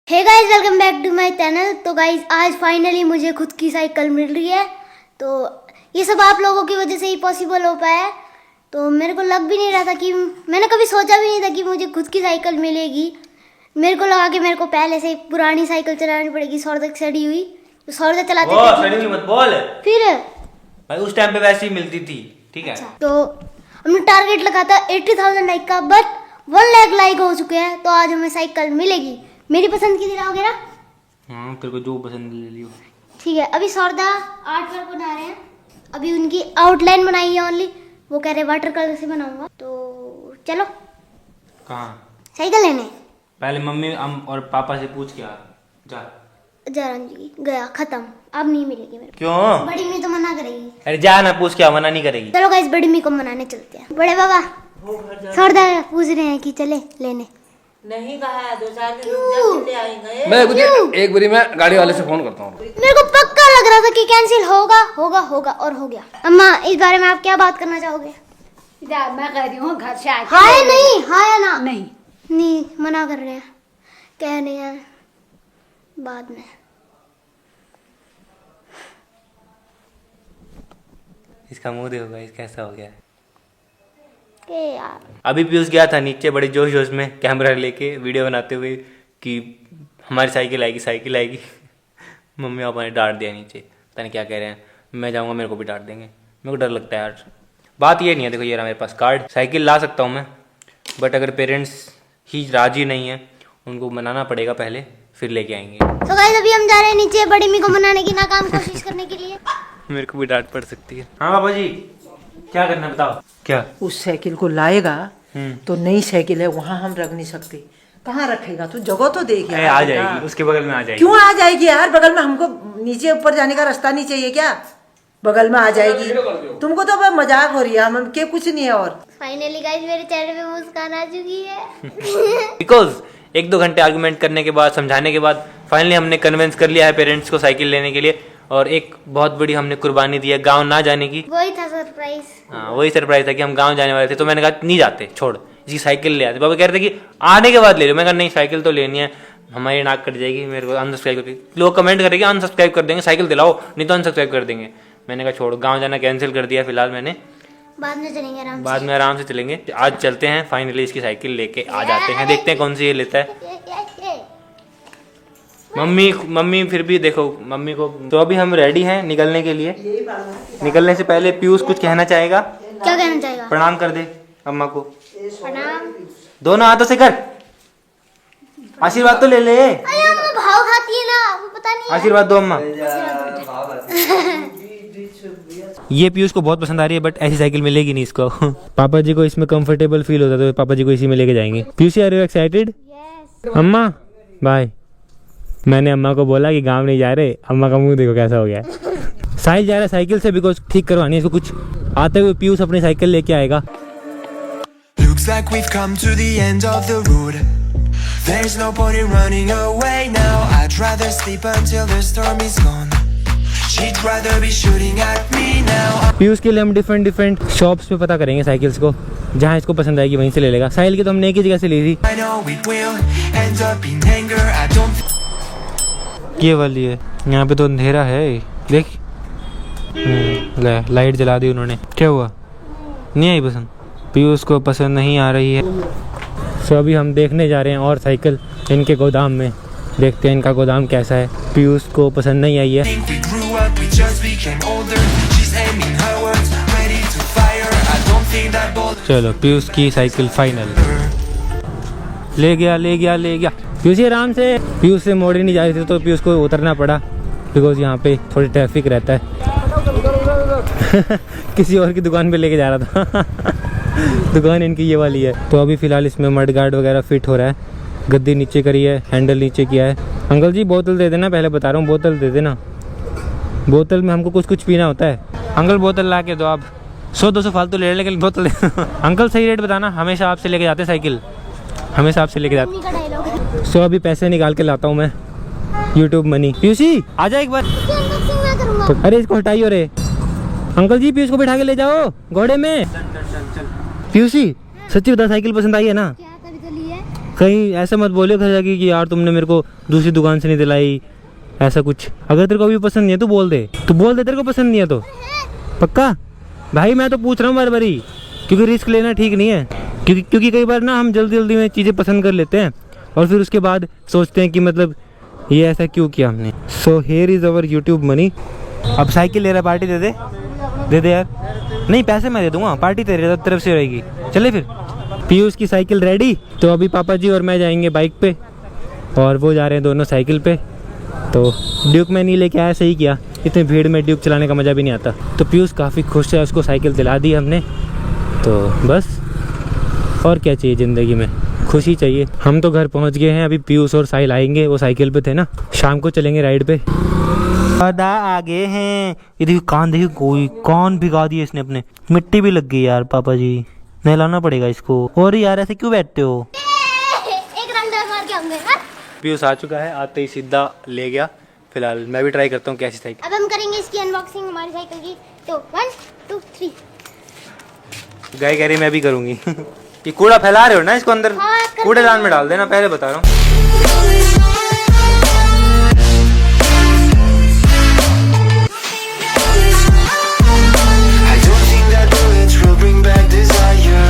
Hey guys, welcome back to my channel. तो guys, आज finally मुझे खुद की साइकिल मिल रही है। तो ये सब आप लोगों की वजह से ही पॉसिबल हो पाया है। तो मेरे को लग भी नहीं रहा था कि मैंने कभी सोचा भी नहीं था कि मुझे खुद की साइकिल मिलेगी। मेरे को लगा कि मेरे को पहले से पुरानी साइकिल चलानी पड़ेगी, सौरदक सड़ी हुई। तो सौरदक चलाते थे। सड़ी हुई मत बोल फिर भाई, उस टाइम पे वैसे ही मिलती थी, ठीक है। अच्छा, तो हमने टारगेट लगा था 80,000 लाइक का, बट 1 लाख लाइक हो चुके हैं। तो आज हमें साइकिल मिलेगी। मेरी पसंद की दिलाओगे ना? हाँ, तेरे को जो पसंद ले लियो। ठीक है। अभी सौरदा आर्ट वर्क बना रहे हैं। अभी उनकी आउटलाइन बनाई है ओनली। वो कह रहे वाटर कलर से बनाऊंगा। तो चलो कहाँ? साइकिल लेने। पहले मम्मी और पापा से पूछ के आ जा। जयराम जी गया, खत्म। अब नहीं मिलेगी मेरे को। क्यों? बड़ी मी तो मना करेगी। अरे जा ना, पूछ के आ, मना नहीं करेगी। चलो गाइस, बड़ी मी को मनाने चलते हैं। बड़े बाबा सौरदा पूछ रहे हैं कि चले लेने। नहीं कहा है, 2-4 दिन रुक जा, फिर ले आएंगे। मैं कुछ एक बारी मैं गाड़ी वाले से फोन करता हूँ। मेरे को पक्का लग रहा था कि कैंसिल होगा होगा होगा और हो गया। अम्मा, इस बारे में आप क्या बात करना चाहोगे? मैं कह रही हूँ घर से आके हाँ या नहीं? हाँ या ना? नहीं मना कर रहे हैं, कह रहे हैं बाद में। इसका मुंह देखो गाइस, कैसा हो गया है। के यार, अभी पीयूष गया था नीचे बड़े जोश जोश में कैमरा लेके वीडियो बनाते हुए कि हमारी साइकिल आएगी। मम्मी पापा ने डांट दिया नीचे, पता नहीं क्या कह रहे हैं। मैं जाऊंगा, मेरे को भी डांट देंगे। मेरे को डर लगता है यार। बात ये नहीं है, देखो ये रहा मेरे पास कार्ड। साइकिल ला सकता हूँ मैं, बट अगर पेरेंट्स ही राजी नहीं है, उनको मनाना पड़ेगा पहले, फिर लेके आएंगे। तो गाइस, अभी हम जा रहे हैं नीचे बड़ी मी को मनाने की नाकाम कोशिश करने के लिए। मेरे को भी डांट पड़ सकती है। हाँ पापा जी, क्या करना बताओ। क्या? उस साइकिल को लाएगा तो नई साइकिल है, वहाँ हम रख नहीं सकते। कहाँ रखेगा? तू जगह तो देख यार। आ जाएगी, उसके बगल में आ जाएगी। क्यों आ जाएगी यार? बगल में हमको नीचे ऊपर जाने का रास्ता नहीं चाहिए क्या? बगल में आ जाएगी। तुमको तो अब मजाक हो रही है, हम के कुछ नहीं है। और फाइनली गाइस, मेरे चेहरे पे मुस्कान आ चुकी है। बिकॉज 1-2 घंटे आर्गुमेंट करने के बाद, समझाने के बाद फाइनली हमने कन्विंस कर लिया है पेरेंट्स को साइकिल लेने के लिए। और एक बहुत बड़ी हमने कुर्बानी दी है गांव ना जाने की। वही था सरप्राइज। हाँ, वही सरप्राइज था कि हम गांव जाने वाले थे। तो मैंने कहा नहीं जाते, छोड़, इसकी साइकिल ले आते। पापा कह रहे थे कि आने के बाद ले लो। मैं कहा नहीं, साइकिल तो लेनी है, हमारी नाक कट जाएगी। मेरे को अनसब्सक्राइब करके लोग कमेंट करेंगे, अनसब्सक्राइब कर देंगे, साइकिल दिलाओ, नहीं तो अनसब्सक्राइब कर देंगे। मैंने कहा छोड़, गाँव जाना कैंसिल कर दिया फिलहाल मैंने। बाद में चलेंगे आराम से। बाद में आराम से चलेंगे। आज चलते हैं, फाइनली इसकी साइकिल लेके आ जाते हैं, देखते हैं कौन सी ये लेता है। मम्मी फिर भी देखो मम्मी को। तो अभी हम रेडी हैं निकलने के लिए। निकलने से पहले पीयूष कुछ कहना चाहेगा। क्या कहना चाहेगा? प्रणाम कर दे अम्मा को। प्रणाम। दोनों हाथों से कर, आशीर्वाद तो ले ले। अरे अम्मा भाव खाती है ना, वो पता नहीं है। आशीर्वाद दो अम्मा। ये पीयूष को बहुत पसंद आ रही है, बट ऐसी साइकिल मिलेगी नहीं इसको। पापा जी को इसमें कंफर्टेबल फील होता है, तो पापा जी को इसी में लेके जाएंगे। Piyush, are you excited? अम्मा बाय। मैंने अम्मा को बोला कि गांव नहीं जा रहे। अम्मा का मुंह देखो कैसा हो गया। साहिल जा रहा है साइकिल से, बिकॉज ठीक करवानी है इसको कुछ। आते हुए पीयूष अपनी साइकिल लेके आएगा। Looks like we've come to the end of the road. There's no point in running away now. I'd rather sleep until the storm is gone. She'd rather be shooting at me now. Piyush के लिए हम different shops पे पता करेंगे cycles को, जहाँ इसको पसंद आएगी वहीं से ले लेगा। साहिल की तो हमने एक ही जगह से ली थी। I know it will end up in anger. I don't. ये वाली है। यहाँ पे तो अंधेरा है, देख। लाइट जला दी उन्होंने। क्या हुआ? नहीं आई पसंद? पीयूष को पसंद नहीं आ रही है। सो अभी हम देखने जा रहे हैं और साइकिल इनके गोदाम में। देखते हैं इनका गोदाम कैसा है। पीयूष को पसंद नहीं आई है। Think we grew up, we just became older. She's aiming her words, ready to fire. I don't think that bold. चलो, पीयूष की साइकिल फाइनल। ले गया। पीयूष आराम से। पीयूष से मोड़ ही नहीं जा रही थी, तो पीयूष को उतरना पड़ा, बिकॉज यहाँ पे थोड़ी ट्रैफिक रहता है। किसी और की दुकान पे लेके जा रहा था। दुकान इनकी ये वाली है। तो अभी फिलहाल इसमें मड गार्ड वगैरह फिट हो रहा है। गद्दी नीचे करी है, हैंडल नीचे किया है। अंकल जी बोतल दे देना, पहले बता रहा हूँ, बोतल दे देना। बोतल में हमको कुछ पीना होता है। अंकल बोतल ला के दो आप। 100-200 फालतू ले, लेकिन बोतल अंकल सही रेट बताना, हमेशा आपसे लेके जाते साइकिल, हमेशा आपसे लेके जाते। सो अभी पैसे निकाल के लाता हूँ मैं, यूट्यूब मनी। पीयूषी आ जा एक बार। अरे इसको हटाइयो रे। अंकल जी पीयूष को बिठा के ले जाओ घोड़े में। पीयूषी सच्ची बता, साइकिल पसंद आई है ना? कहीं ऐसा मत बोले घर जाके कि यार तुमने मेरे को दूसरी दुकान से नहीं दिलाई, ऐसा कुछ। अगर तेरे को अभी पसंद नहीं है तो बोल दे, तेरे को पसंद नहीं है तो। पक्का भाई, मैं तो पूछ रहा हूँ बार बारी, क्योंकि रिस्क लेना ठीक नहीं है। क्योंकि कई बार ना हम जल्दी जल्दी में चीज़ें पसंद कर लेते हैं और फिर उसके बाद सोचते हैं कि मतलब ये ऐसा क्यों किया हमने। So here is our YouTube money. अब साइकिल ले रहा, पार्टी दे दे यार। नहीं, पैसे मैं दे दूंगा, पार्टी तेरी तरफ से रहेगी। चले फिर। पीयूष की साइकिल रेडी। तो अभी पापा जी और मैं जाएंगे बाइक पे और वो जा रहे हैं दोनों साइकिल पे। तो ड्यूक मैं नहीं लेके आया, सही किया, इतनी भीड़ में ड्यूक चलाने का मज़ा भी नहीं आता। तो पीयूष काफ़ी खुश है, उसको साइकिल दिला दी हमने। तो बस और क्या चाहिए ज़िंदगी में, खुशी चाहिए। हम तो घर पहुंच गए हैं, अभी पीयूष और साहिल आएंगे, वो साइकिल पे थे ना, शाम को चलेंगे राइड पे। दादा आगे हैं। ये देखिए कान, देखिए कोई कान भिगा दिए इसने अपने, मिट्टी भी लग गई यार। पापा जी नहलाना पड़ेगा इसको। और यार ऐसे क्यों बैठते हो? एक राउंड मार के आऊंगे। पीयूष आ चुका है, आते ही सीधा ले गया। फिलहाल मैं भी ट्राई करता हूँ कैसी साइकिल। अब हम करेंगे इसकी अनबॉक्सिंग हमारी साइकिल की। तो 1 2 3। गाय कह रही मैं भी करूँगी। ये कूड़ा फैला रहे हो ना इसको अंदर, हाँ, कूड़ेदान में डाल देना, पहले बता रहा हूँ। I don't think that bullets will bring back desire.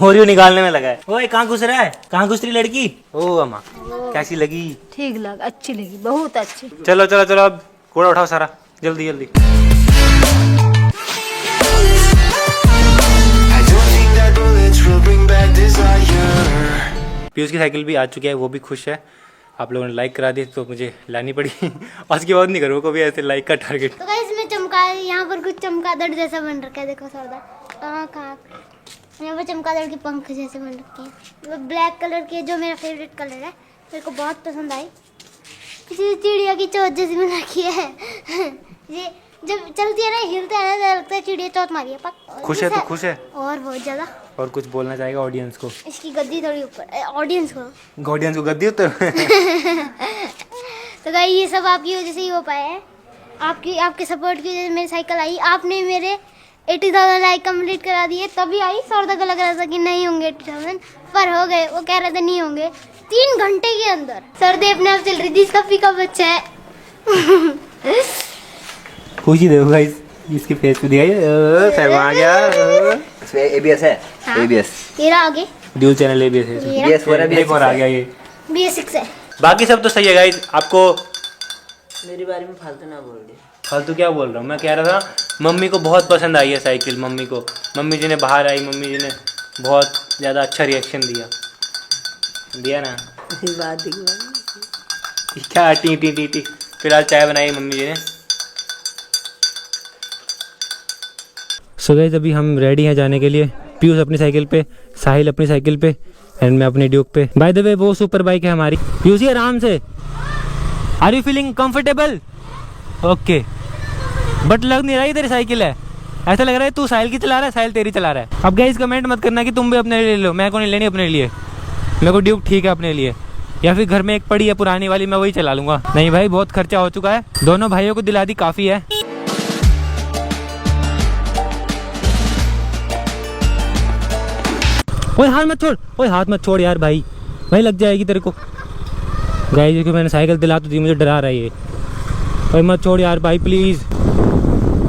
होरियो निकालने में लगा है। ओए कहाँ घुस रहा है, कहाँ घुस रही लड़की? ओ अम्मा कैसी लगी? ठीक लग, अच्छी लगी, बहुत अच्छी। चलो चलो चलो, अब कूड़ा उठाओ सारा, जल्दी जल्दी। I don't think that bullets will bring back desire. Piyush की साइकिल भी आ चुकी है, वो भी खुश है। आप लोगों ने लाइक करा दी तो मुझे लानी पड़ी। आज के बाद नहीं करूँगा कभी ऐसे लाइक का टारगेट। तो गाइस इसमें चमका, यहाँ पर कुछ चमगादड़ जैसा बन रखा है, देखो सरदार। कहाँ यहाँ पर चमगादड़ के पंख जैसे बन रखे हैं। वो ब्लैक कलर की है, जो मेरा फेवरेट कलर है, मेरे को बहुत पसंद आई। किसी चिड़िया की चोंच जैसी बना रखी है। ये जब चलती है ना, हिलता है ना, लगता है चिड़िया चोंच मारी है। पक खुश है तो खुश है। और बहुत ज़्यादा। और कुछ बोलना चाहेगा ऑडियंस को? इसकी गद्दी थोड़ी ऊपर, ऑडियंस को। ऑडियंस को गद्दी उतर। तो गाइस ये सब आपकी वजह से ही हो पाया है, आपके सपोर्ट की वजह से मेरी साइकिल आई। आपने मेरे 80,000 लाइक कंप्लीट करा दिए, तभी आई। सौरदा को लग रहा था कि नहीं होंगे 80,000, पर हो गए। वो कह रहे थे नहीं होंगे 3 घंटे के अंदर। सर्दी अपने आप चल रही थी, इसका फीका बच्चा है। खुशी देखो गाइस, इसके फेस पे दिखाई शर्मा गया। इसमें ABS है। हाँ। ABS ये रहा आगे, ड्यूल चैनल ABS है। ABS हो रहा है, एक और आ गया ये। BS6 है। बाकी सब तो सही है गाइस। आपको मेरे बारे में फालतू ना बोल दे। फालतू क्या बोल रहा हूँ, मैं कह रहा था मम्मी को बहुत पसंद आई है साइकिल। मम्मी जी ने बाहर आई, मम्मी जी ने बहुत ज़्यादा अच्छा रिएक्शन दिया ना। बात क्या टी टी टी टी। फिलहाल चाय बनाई मम्मी जी ने। सो गाइस अभी हम रेडी हैं जाने के लिए। पीयूष अपनी साइकिल पे, साहिल अपनी साइकिल पे एंड मैं अपनी ड्यूक पे। बाय द वे वो सुपर बाइक है हमारी। पीयूष जी आराम से। Are you feeling comfortable? Okay. But लग नहीं रहा है तेरी साइकिल है, ऐसा लग रहा है तू साहिल की चला रहा है, साहिल तेरी चला रहा है। अब गाइस कमेंट मत करना कि तुम भी अपने लिए ले लो, मैं को नहीं लेनी अपने लिए। मेरे को ड्यूक ठीक है अपने लिए, या फिर घर में एक पड़ी है पुरानी वाली, मैं वही चला लूंगा। नहीं भाई बहुत खर्चा हो चुका है, दोनों भाइयों को दिला दी काफ़ी है। ओए हाथ मत छोड़, ओए हाथ मत छोड़ यार भाई लग जाएगी तेरे को। गाइस को मैंने साइकिल दिला तो दी, मुझे डरा रहा है ये। ओए मत छोड़ यार भाई प्लीज।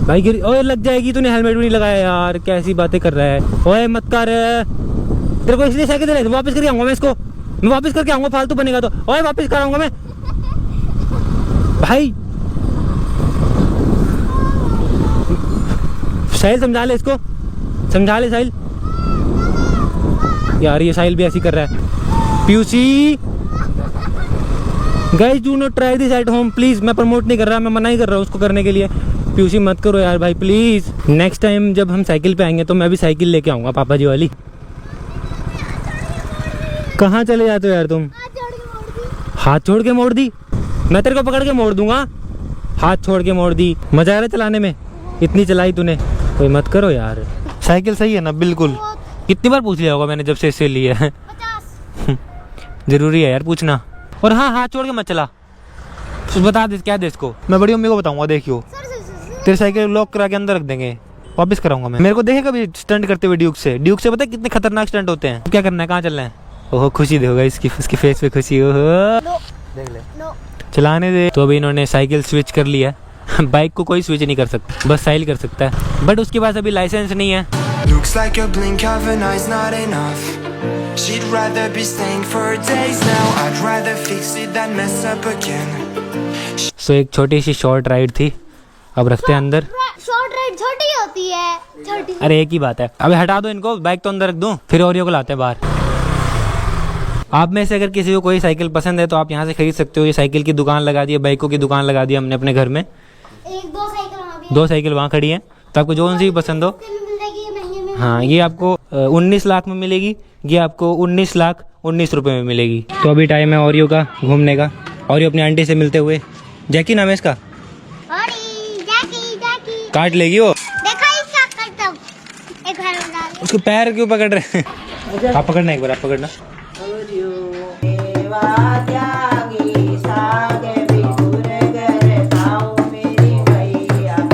भाई गिर, ओए लग जाएगी, तूने हेलमेट भी नहीं लगाया यार, कैसी बातें कर रहा है। ओए मत कर, तेरे को इसलिए साइकिल दिलाई, वापस करके आऊंगा मैं इसको, मैं वापस करके आऊंगा, फालतू बनेगा तो। ओए वापस कराऊंगा मैं भाई। साहिल समझा ले इसको, समझा ले साहिल। यार ये साहिल भी ऐसी कर रहा है। PUC guys do not try this at home please. मैं प्रमोट नहीं कर रहा, मैं मना ही कर रहा हूँ उसको करने के लिए। पीयूसी मत करो यार भाई प्लीज। नेक्स्ट टाइम जब हम साइकिल पे आएंगे तो मैं भी साइकिल लेके आऊंगा पापा जी वाली। कहाँ चले जाते हो यार तुम? हाथ छोड़ के मोड़ दी, मैं तेरे को पकड़ के मोड़ दूंगा। हाथ छोड़ के मोड़ दी, मजा आ रहा है चलाने में, इतनी चलाई तूने। कोई मत करो यार। साइकिल सही है ना? बिल्कुल। कितनी बार पूछ लिया होगा मैंने जब से इससे ली है। जरूरी है यार पूछना। और हाँ हाथ छोड़ के मत चला। बता दे क्या दे इसको, मैं बड़ी मम्मी को बताऊंगा। देखियो तेरी साइकिल लॉक करा के अंदर रख देंगे, वापस कराऊंगा मैं। मेरे को देखे कभी स्टंट करते हुए ड्यूक से पता है कितने खतरनाक स्टंट होते हैं। क्या करना है, कहाँ चलना है? ओहो खुशी देखोगा इसकी, उसकी फेस पे खुशी। ओहो देख ले, चलाने दे। तो अभी इन्होंने साइकिल स्विच कर लिया है। बाइक को कोई स्विच नहीं कर सकता, बस साइकिल कर सकता है, बट उसके पास अभी लाइसेंस नहीं है। Looks like a blink of an eye's not enough. She'd rather be staying for days now. I'd rather fix it than mess up again. सो एक छोटी सी शॉर्ट राइड थी, अब रखते हैं अंदर। शॉर्ट राइड छोटी होती है, छोटी। अरे एक ही बात है, अबे हटा दो इनको, बाइक तो अंदर रख दूं, फिर ओरियो को लाते हैं बाहर। आप में से अगर किसी को कोई साइकिल पसंद है तो आप यहाँ से खरीद सकते हो। ये साइकिल की दुकान लगा दी है, बाइकों की दुकान लगा दी हमने अपने घर में। दो साइकिल वहाँ भी है। 2 साइकिल वहाँ खड़ी हैं, तो आपको जो सी भी पसंद हो। मिल जाएगी ये महंगे में। हाँ ये आपको 19 लाख में मिलेगी, ये आपको 19,19 रुपए में मिलेगी। तो अभी टाइम है ओरियो का घूमने का। ओरियो अपनी आंटी से मिलते हुए, जैकी नाम है इसका, जैकी काट लेगी वो। देखा इसका करता हूँ, एक बार बता दे। उसको पैर क्यों पकड़ रहे हैं? आप पकड़ना एक बार, आप पकड़ना।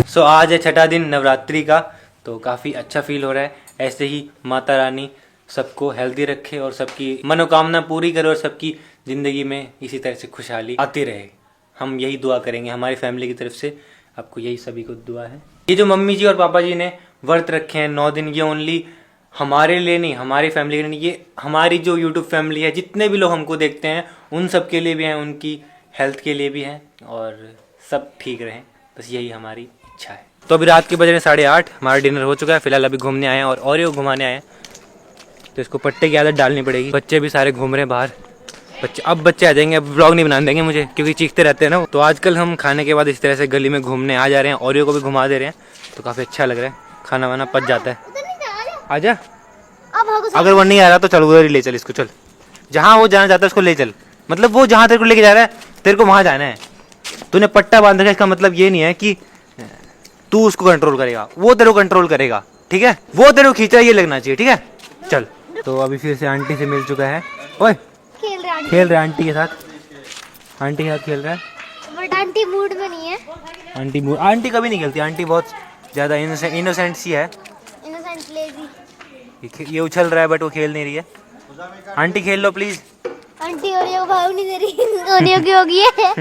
सो आज है छठा दिन नवरात्रि का, तो काफ़ी अच्छा फील हो रहा है। ऐसे ही माता रानी सबको हेल्दी रखे और सबकी मनोकामना पूरी करे और सबकी ज़िंदगी में इसी तरह से खुशहाली आती रहे। हम यही दुआ करेंगे हमारी फैमिली की तरफ से, आपको यही सभी को दुआ है। ये जो मम्मी जी और पापा जी ने व्रत रखे हैं 9 दिन, ये ओनली हमारे लिए नहीं, हमारी फैमिली के लिए नहीं, ये हमारी जो यूट्यूब फैमिली है, जितने भी लोग हमको देखते हैं उन सब के लिए भी हैं, उनकी हेल्थ के लिए भी हैं, और सब ठीक रहें, बस यही हमारी इच्छा है। तो अभी रात के बज रहे 8:30, हमारा डिनर हो चुका है। फिलहाल अभी घूमने आए हैं और ओरियो घुमाने आए हैं, तो इसको पट्टे की आदत डालनी पड़ेगी। बच्चे भी सारे घूम रहे हैं बाहर। अब बच्चे आ जाएंगे, अब व्लॉग नहीं बनाने देंगे मुझे, क्योंकि चीखते रहते हैं ना। तो आजकल हम खाने के बाद इस तरह से गली में घूमने आ जा रहे हैं, ओरियो को भी घुमा दे रहे हैं, तो काफ़ी अच्छा लग रहा है। खाना वाना पच जाता है। आजा, अगर वो नहीं आ रहा तो चल उधर ही ले चल इसको, चल जहाँ वो जाना चाहता है उसको ले चल। मतलब वो जहाँ तेरे को लेके जा रहा है तेरे को वहाँ जाना है। तूने पट्टा बांध रखा है, इसका मतलब ये नहीं है कि तू उसको कंट्रोल करेगा, वो तेरे को कंट्रोल करेगा, ठीक है? वो तेरे को खींचा ये लगना चाहिए, ठीक है? चल। तो अभी फिर से आंटी से मिल चुका है। ओए खेल रहा है आंटी के साथ, आंटी के साथ खेल रहा है, बट आंटी मूड में नहीं है। आंटी कभी नहीं खेलती, आंटी बहुत ज़्यादा इनोसेंट सी है। Innocent lazy. ये उछल रहा है बट वो खेल नहीं रही है। आंटी खेल लो प्लीज। आंटी ओरियो भाव नहीं दे रही। ओरियो की होगी है।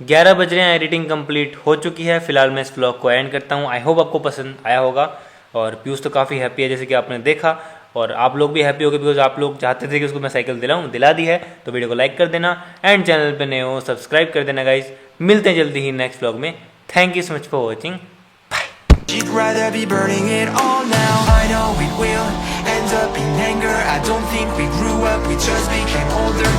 11 बज रहे हैं, एडिटिंग कंप्लीट हो चुकी है। फिलहाल मैं इस व्लॉग को एंड करता हूँ। आई होप आपको पसंद आया होगा, और पीयूष तो काफ़ी हैप्पी है जैसे कि आपने देखा, और आप लोग भी हैप्पी हो गए बिकॉज आप लोग चाहते थे कि उसको मैं साइकिल दिलाऊं, दिला दी है। तो वीडियो को लाइक कर देना एंड चैनल पे नए हो सब्सक्राइब कर देना गाइज। मिलते हैं जल्दी ही नेक्स्ट व्लॉग में। Thank you so much for watching. She'd rather be burning it all now. I know it will end up in anger. I don't think we grew up, we just became older.